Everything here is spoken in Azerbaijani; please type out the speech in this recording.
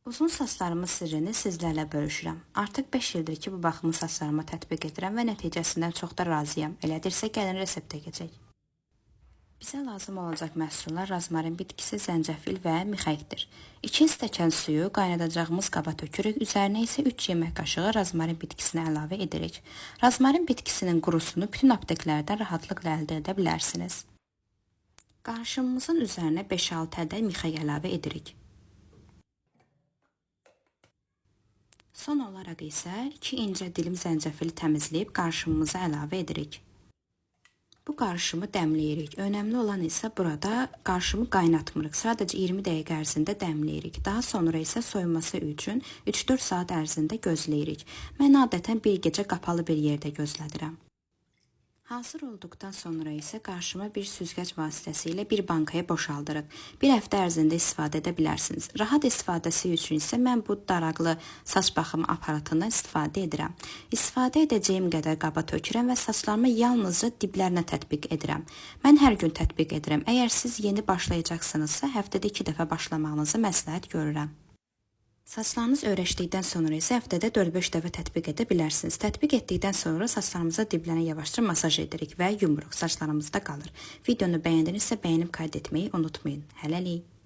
Uzun saçlarımın sirrini sizlərlə bölüşürəm. Artıq 5 ildir ki, bu baxımı saçlarıma tətbiq edirəm və nəticəsindən çox da razıyam. Elədirsə, gəlin reseptə keçək. Bizə lazım olacaq məhsullar rozmarin bitkisi, zəncəfil və mixəkdir. 2 stəkan suyu qaynadacağımız qaba tökürük, üzərinə isə 3 yemək qaşığı rozmarin bitkisini əlavə edirik. Rozmarin bitkisinin qurusunu bütün apteklərdən rahatlıqla əldə edə bilərsiniz. Qarışımımızın üzərinə 5-6 ədəd mixək əlavə edirik. Son olaraq isə 2 incə dilim zəncəfili təmizləyib qarışımımıza əlavə edirik. Bu qarışımı dəmləyirik. Önəmli olan isə burada qarışımı qaynatmırıq. Sadəcə 20 dəqiqə ərzində dəmləyirik. Daha sonra isə soyunması üçün 3-4 saat ərzində gözləyirik. Mən adətən bir gecə qapalı bir yerdə gözlədirəm. Hazır olduqdan sonra isə qarışımı bir süzgəc vasitəsilə bir bankaya boşaldırıq. Bir həftə ərzində istifadə edə bilərsiniz. Rahat istifadəsi üçün isə mən bu daraqlı saç baxımı aparatından istifadə edirəm. İstifadə edəcəyim qədər qaba tökürəm və saçlarıma yalnızca diblərinə tətbiq edirəm. Mən hər gün tətbiq edirəm. Əgər siz yeni başlayacaqsınızsa, həftədə 2 dəfə başlamağınızı məsləhət görürəm. Saçlarınız öyrəşdikdən sonra isə həftədə 4-5 dəfə tətbiq edə bilərsiniz. Tətbiq etdikdən sonra saçlarımıza diblərinə yavaşca masaj edirik və yumuruq. Saçlarımızda qalır. Videonu bəyəndinizsə bəyənib qayd etməyi unutmayın. Hələlik.